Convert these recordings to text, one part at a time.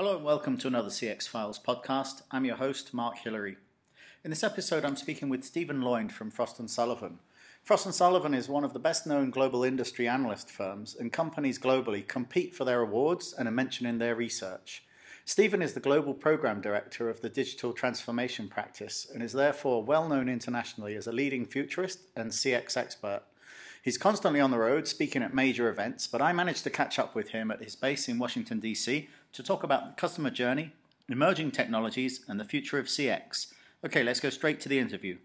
Hello and welcome to another CX Files podcast. I'm your host, Mark Hillary. In this episode, I'm speaking with Stephen Loynd from Frost & Sullivan. Frost & Sullivan is one of the best-known global industry analyst firms, and companies globally compete for their awards and are mentioned in their research. Stephen is the Global Program Director of the Digital Transformation Practice and is therefore well-known internationally as a leading futurist and CX expert. He's constantly on the road speaking at major events, but I managed to catch up with him at his base in Washington, D.C. to talk about the customer journey, emerging technologies, and the future of CX. Okay, let's go straight to the interview.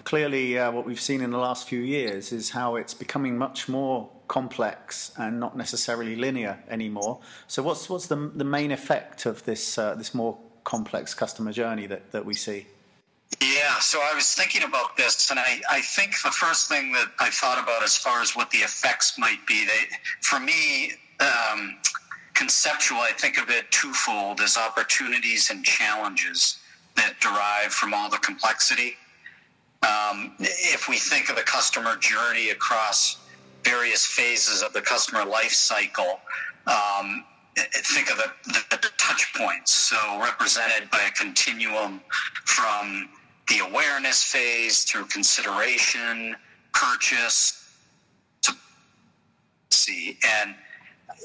Clearly, what we've seen in the last few years is how it's becoming much more complex and not necessarily linear anymore. So what's the main effect of this more complex customer journey that we see? Yeah, so I was thinking about this, and I think the first thing that I thought about as far as what the effects might be, for me, conceptual, I think of it twofold as opportunities and challenges that derive from all the complexity. If we think of the customer journey across various phases of the customer life cycle, think of the touch points, so represented by a continuum from the awareness phase through consideration, purchase, to see. And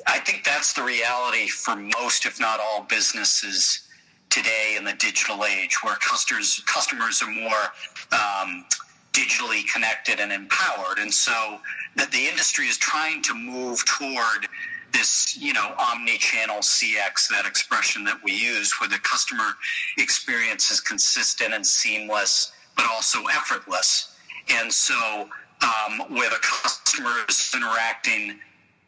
I think that's the reality for most, if not all, businesses today in the digital age, where customers are more digitally connected and empowered. And so that the industry is trying to move toward this, omni-channel CX, that expression that we use, where the customer experience is consistent and seamless, but also effortless. And so where the customer is interacting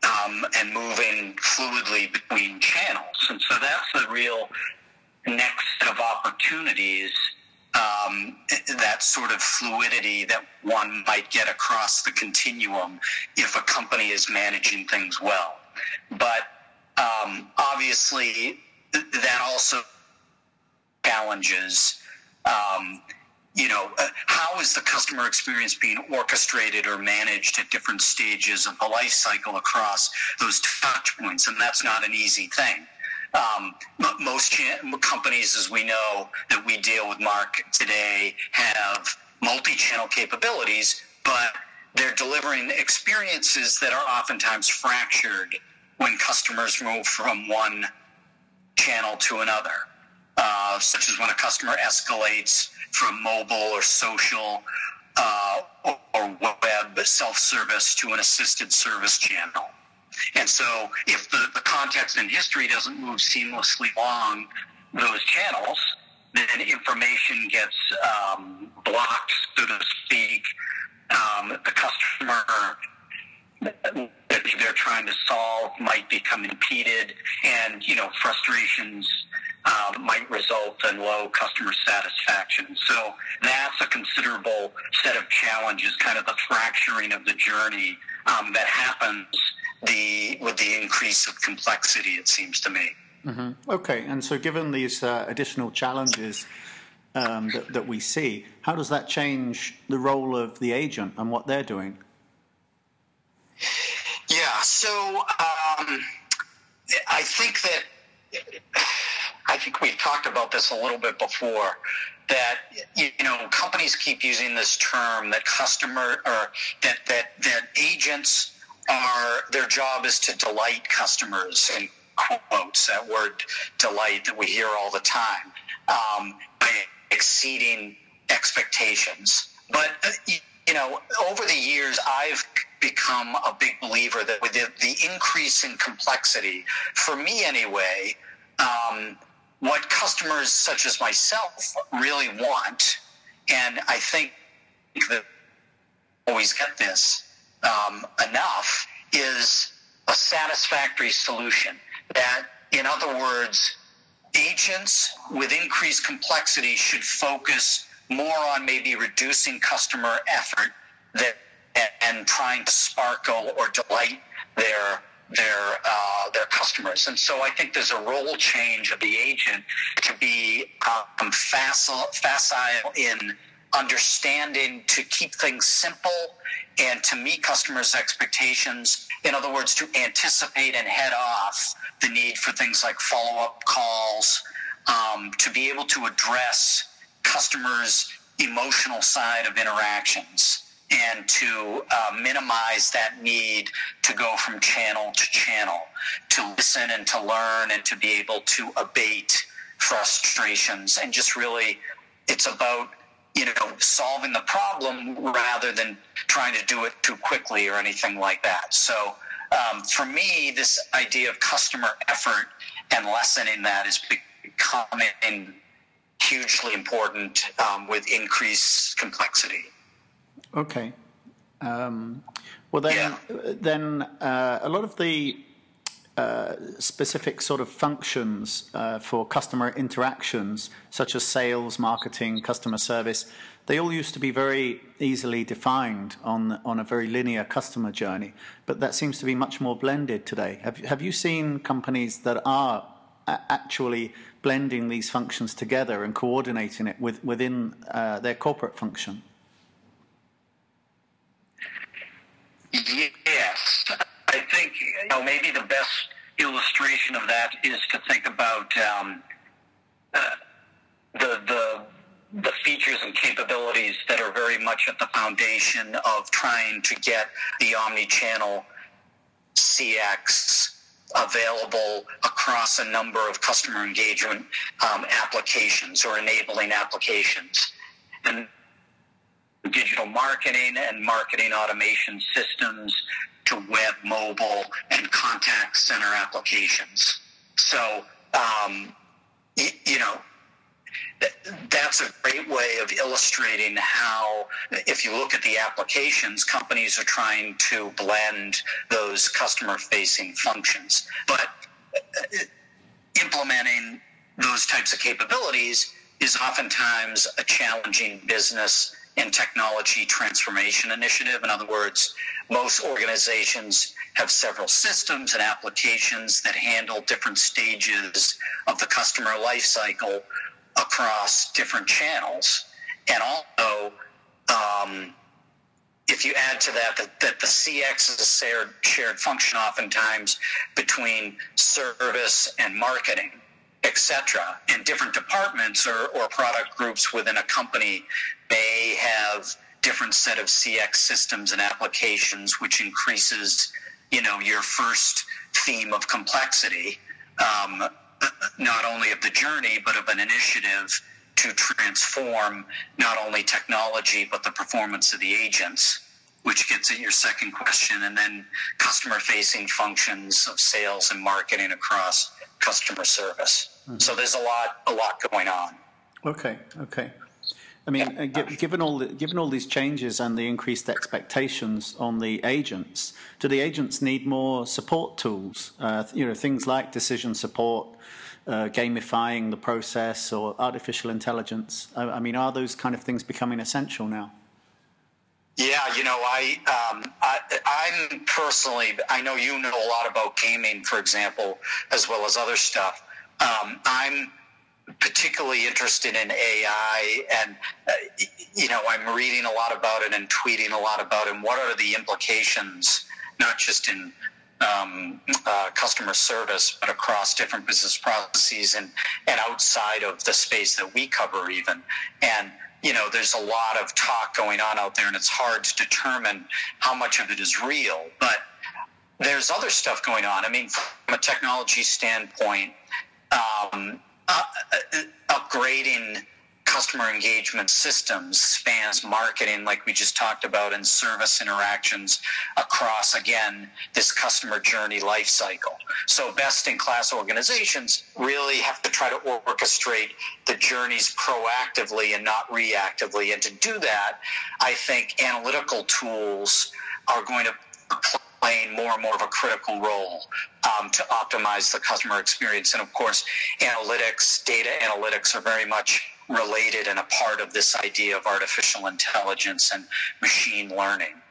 and moving fluidly between channels. And so that's the real next set of opportunities, that sort of fluidity that one might get across the continuum if a company is managing things well. But obviously, that also challenges, how is the customer experience being orchestrated or managed at different stages of the life cycle across those touch points? And that's not an easy thing. Most companies, as we know, that we deal with, Mark, today have multi-channel capabilities, but they're delivering experiences that are oftentimes fractured when customers move from one channel to another, such as when a customer escalates from mobile or social or web self-service to an assisted service channel. And so if the context and history doesn't move seamlessly along those channels, then information gets blocked, so to speak. The customer that they're trying to solve might become impeded, and frustrations might result in low customer satisfaction. So that's a considerable set of challenges, kind of the fracturing of the journey that happens with the increase of complexity, it seems to me. Mm-hmm. Okay, and so given these additional challenges that we see, how does that change the role of the agent and what they're doing? Yeah, so I think we've talked about this a little bit before, that companies keep using this term that that agents their job is to delight customers, in quotes, that word delight that we hear all the time, by exceeding expectations. But over the years, I've become a big believer that with the increase in complexity, for me anyway, what customers such as myself really want, and I think that I always get this enough, is a satisfactory solution. That, in other words, agents with increased complexity should focus more on maybe reducing customer effort and trying to sparkle or delight their customers. And so I think there's a role change of the agent to be facile in understanding to keep things simple and to meet customers' expectations. In other words, to anticipate and head off the need for things like follow-up calls, to be able to address customers' emotional side of interactions, and to minimize that need to go from channel to channel, to listen and to learn and to be able to abate frustrations. And just really, it's about, solving the problem rather than trying to do it too quickly or anything like that. So for me, this idea of customer effort and lessening that is becoming hugely important with increased complexity. Okay. Well, then a lot of the specific sort of functions for customer interactions, such as sales, marketing, customer service, they all used to be very easily defined on a very linear customer journey, but that seems to be much more blended today. Have you seen companies that are actually blending these functions together and coordinating it within their corporate function? Yes, I think maybe the best illustration of that is to think about the features and capabilities that are very much at the foundation of trying to get the omni-channel CX available across a number of customer engagement applications or enabling applications. And digital marketing and marketing automation systems to web, mobile, and contact center applications. So, that's a great way of illustrating how, if you look at the applications, companies are trying to blend those customer-facing functions. But implementing those types of capabilities is oftentimes a challenging business and technology transformation initiative. In other words, most organizations have several systems and applications that handle different stages of the customer life cycle across different channels. And also, if you add to that the CX is a shared function oftentimes between service and marketing, etc., and different departments or product groups within a company may have different set of CX systems and applications, which increases, your first theme of complexity, not only of the journey, but of an initiative to transform not only technology, but the performance of the agents, which gets at your second question, and then customer-facing functions of sales and marketing across customer service. Mm-hmm. So there's a lot going on. Okay. I mean, given all these changes and the increased expectations on the agents, do the agents need more support tools? Things like decision support, gamifying the process, or artificial intelligence. I mean, are those kind of things becoming essential now? Yeah, I'm personally, I know you know a lot about gaming, for example, as well as other stuff. I'm particularly interested in AI, and I'm reading a lot about it and tweeting a lot about it. And what are the implications, not just in customer service, but across different business processes and outside of the space that we cover even. And there's a lot of talk going on out there, and it's hard to determine how much of it is real. But there's other stuff going on. I mean, from a technology standpoint, upgrading customer engagement systems spans marketing, like we just talked about, and service interactions across, again, this customer journey life cycle. So best-in-class organizations really have to try to orchestrate the journeys proactively and not reactively. And to do that, I think analytical tools are going to playing more and more of a critical role to optimize the customer experience. And of course, data analytics are very much related and a part of this idea of artificial intelligence and machine learning.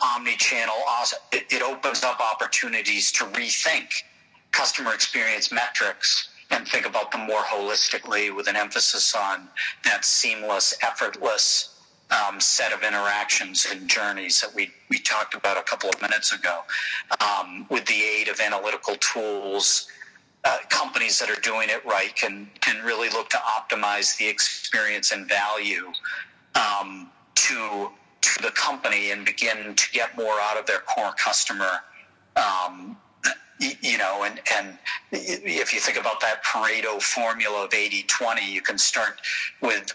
Omni-channel, it opens up opportunities to rethink customer experience metrics and think about them more holistically, with an emphasis on that seamless, effortless set of interactions and journeys that we talked about a couple of minutes ago. With the aid of analytical tools, companies that are doing it right can really look to optimize the experience and value to the company and begin to get more out of their core customer. And if you think about that Pareto formula of 80-20, you can start with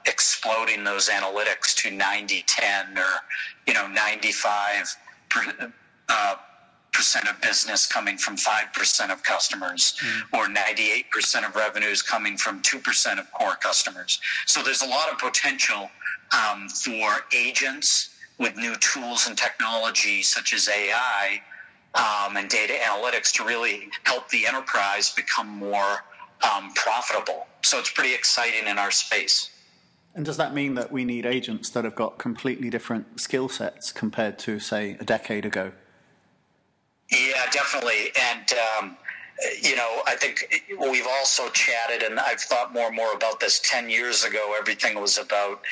exploding those analytics to 90-10 or 95% of business coming from 5% of customers, or 98% of revenues coming from 2% of core customers. So there's a lot of potential for agents with new tools and technology such as AI and data analytics to really help the enterprise become more profitable. So it's pretty exciting in our space. And does that mean that we need agents that have got completely different skill sets compared to, say, a decade ago? Yeah, definitely. And, I think we've also chatted, and I've thought more and more about this. 10 years ago, everything was about,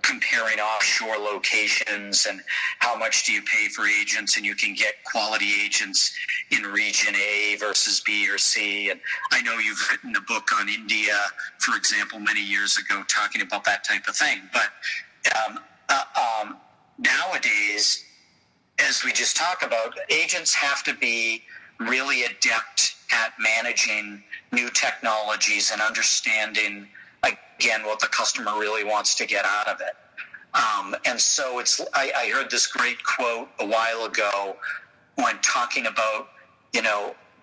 comparing offshore locations and how much do you pay for agents, and you can get quality agents in region A versus B or C. And I know you've written a book on India, for example, many years ago, talking about that type of thing. But nowadays, as we just talked about, agents have to be really adept at managing new technologies and understanding, again, what the customer really wants to get out of it. And so I heard this great quote a while ago when talking about,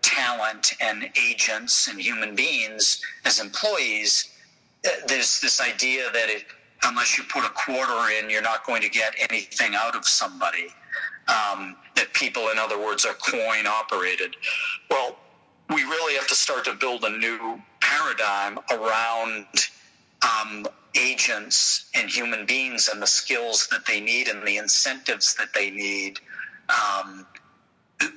talent and agents and human beings as employees. There's this idea that unless you put a quarter in, you're not going to get anything out of somebody. That people, in other words, are coin operated. Well, we really have to start to build a new paradigm around agents and human beings and the skills that they need and the incentives that they need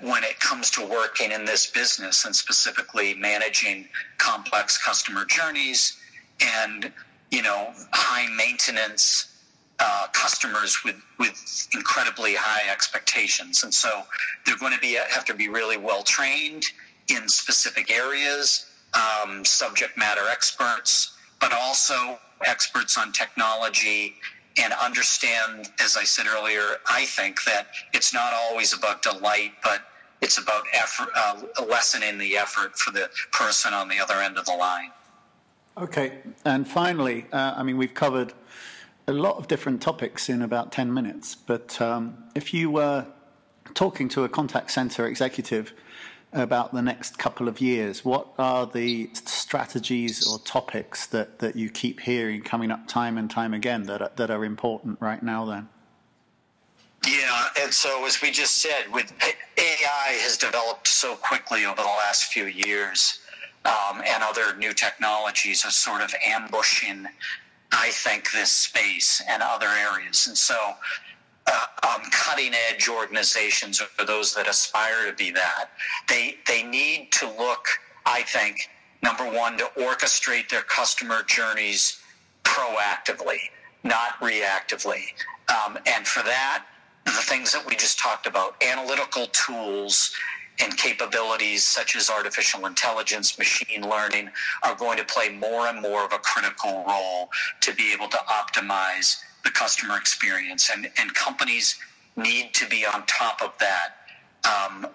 when it comes to working in this business, and specifically managing complex customer journeys and, high maintenance customers with incredibly high expectations. And so they're going to have to be really well trained in specific areas, subject matter experts, but also experts on technology, and understand, as I said earlier, I think that it's not always about delight, but it's about effort, lessening the effort for the person on the other end of the line. Okay, and finally, we've covered a lot of different topics in about 10 minutes, but if you were talking to a contact center executive about the next couple of years, what are the strategies or topics that you keep hearing coming up time and time again that are important right now then? Yeah, and so as we just said, with AI has developed so quickly over the last few years, and other new technologies are sort of ambushing, I think, this space and other areas. And so cutting-edge organizations, or those that aspire to be that, they need to look, I think, number one, to orchestrate their customer journeys proactively, not reactively. And for that, the things that we just talked about, analytical tools and capabilities such as artificial intelligence, machine learning, are going to play more and more of a critical role to be able to optimize the customer experience. And companies need to be on top of that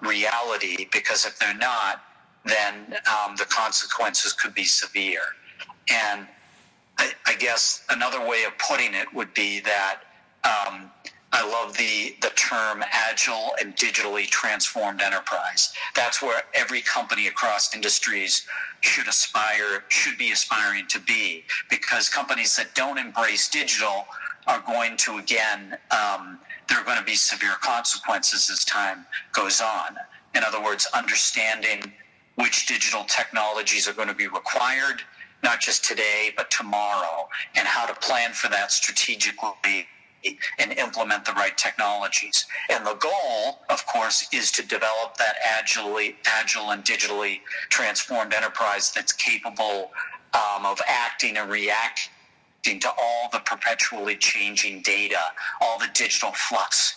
reality, because if they're not, then the consequences could be severe. And I guess another way of putting it would be that I love the term agile and digitally transformed enterprise. That's where every company across industries should be aspiring to be, because companies that don't embrace digital are going to, again, there are going to be severe consequences as time goes on. In other words, understanding which digital technologies are going to be required, not just today, but tomorrow, and how to plan for that strategically and implement the right technologies. And the goal, of course, is to develop that agile and digitally transformed enterprise that's capable of acting and reacting to all the perpetually changing data, all the digital flux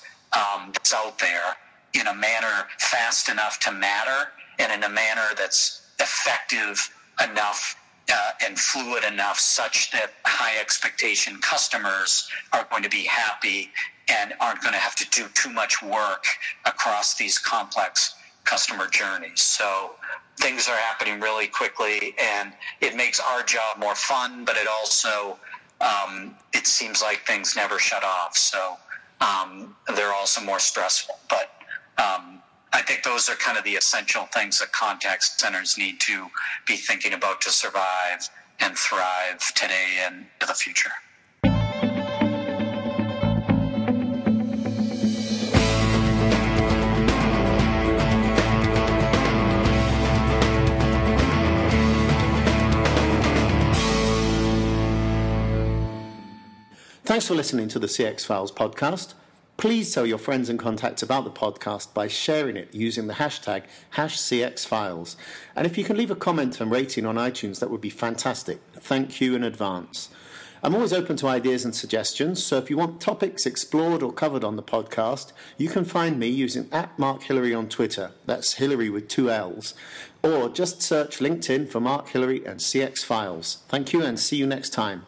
that's out there in a manner fast enough to matter and in a manner that's effective enough and fluid enough such that high expectation customers are going to be happy and aren't going to have to do too much work across these complex customer journeys. So things are happening really quickly, and it makes our job more fun, but it also, it seems like things never shut off. So they're also more stressful. But I think those are kind of the essential things that contact centers need to be thinking about to survive and thrive today and to the future. Thanks for listening to the CX Files podcast. Please tell your friends and contacts about the podcast by sharing it using the hashtag #CXFiles. And if you can leave a comment and rating on iTunes, that would be fantastic. Thank you in advance. I'm always open to ideas and suggestions, so if you want topics explored or covered on the podcast, you can find me using @MarkHillary on Twitter. That's Hillary with 2 L's. Or just search LinkedIn for Mark Hillary and CX Files. Thank you and see you next time.